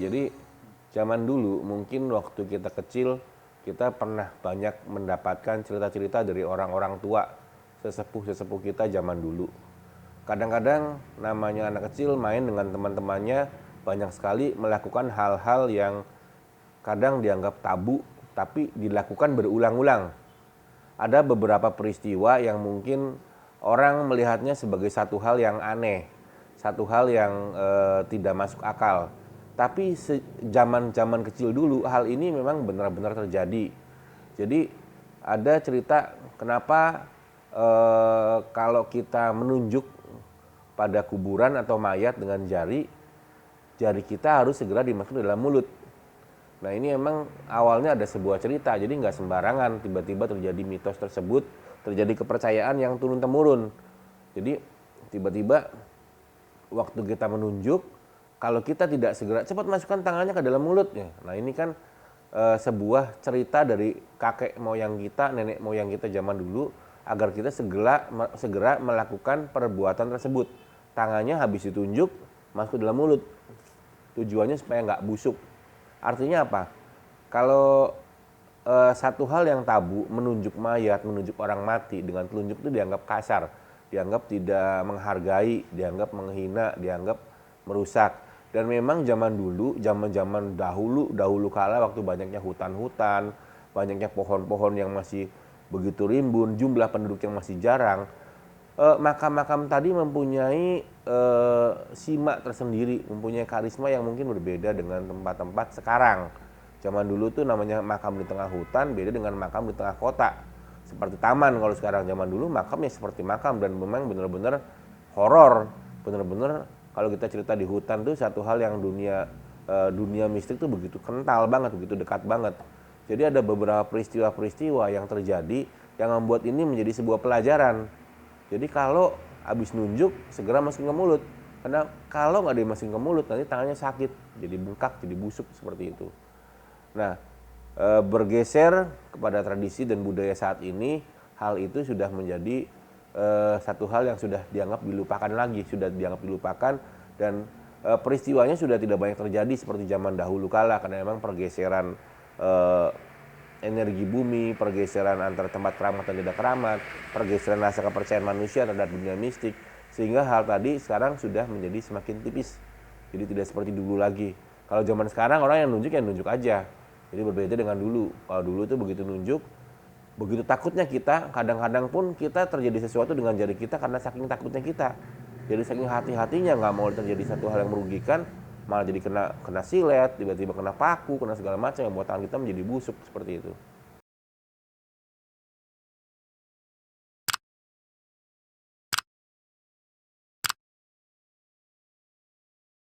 jadi zaman dulu mungkin waktu kita kecil kita pernah banyak mendapatkan cerita-cerita dari orang-orang tua, sesepuh-sesepuh kita zaman dulu. Kadang-kadang namanya anak kecil main dengan teman-temannya banyak sekali melakukan hal-hal yang kadang dianggap tabu tapi dilakukan berulang-ulang. Ada beberapa peristiwa yang mungkin orang melihatnya sebagai satu hal yang aneh, satu hal yang tidak masuk akal. Tapi zaman kecil dulu hal ini memang benar-benar terjadi. Jadi ada cerita kenapa kalau kita menunjuk pada kuburan atau mayat dengan jari kita harus segera dimasukkan dalam mulut. Nah ini emang awalnya ada sebuah cerita, jadi nggak sembarangan tiba-tiba terjadi mitos tersebut, terjadi kepercayaan yang turun-temurun. Jadi tiba-tiba waktu kita menunjuk, kalau kita tidak segera cepat masukkan tangannya ke dalam mulutnya. Nah ini kan sebuah cerita dari kakek moyang kita, nenek moyang kita zaman dulu, agar kita segera melakukan perbuatan tersebut. Tangannya habis ditunjuk, masuk ke dalam mulut. Tujuannya supaya nggak busuk. Artinya apa? Kalau satu hal yang tabu, menunjuk mayat, menunjuk orang mati dengan telunjuk itu dianggap kasar, dianggap tidak menghargai, dianggap menghina, dianggap merusak. Dan memang zaman dulu, zaman dahulu kala waktu banyaknya hutan-hutan, banyaknya pohon-pohon yang masih begitu rimbun, jumlah penduduk yang masih jarang, makam-makam tadi mempunyai simak tersendiri, mempunyai karisma yang mungkin berbeda dengan tempat-tempat sekarang. Zaman dulu tuh namanya makam di tengah hutan, beda dengan makam di tengah kota. Seperti taman kalau sekarang, zaman dulu makamnya seperti makam dan memang benar-benar horor, benar-benar kalau kita cerita di hutan tuh satu hal yang dunia mistik tuh begitu kental banget, begitu dekat banget. Jadi ada beberapa peristiwa-peristiwa yang terjadi yang membuat ini menjadi sebuah pelajaran. Jadi kalau habis nunjuk segera masukin ke mulut. Karena kalau nggak dimasukin ke mulut nanti tangannya sakit, jadi bengkak, jadi busuk seperti itu. Nah, bergeser kepada tradisi dan budaya saat ini, hal itu sudah menjadi satu hal yang sudah dianggap dilupakan dan peristiwanya sudah tidak banyak terjadi seperti zaman dahulu kala, karena memang pergeseran energi bumi, pergeseran antara tempat keramat dan tidak keramat, pergeseran rasa kepercayaan manusia terhadap dunia mistik, sehingga hal tadi sekarang sudah menjadi semakin tipis. Jadi tidak seperti dulu lagi. Kalau zaman sekarang orang yang nunjuk ya nunjuk aja. Jadi berbeda dengan dulu. Kalau dulu tuh begitu nunjuk, begitu takutnya kita, kadang-kadang pun kita terjadi sesuatu dengan jari kita karena saking takutnya kita. Jadi saking hati-hatinya nggak mau terjadi satu hal yang merugikan, malah jadi kena silet, tiba-tiba kena paku, kena segala macam yang buat tangan kita menjadi busuk seperti itu.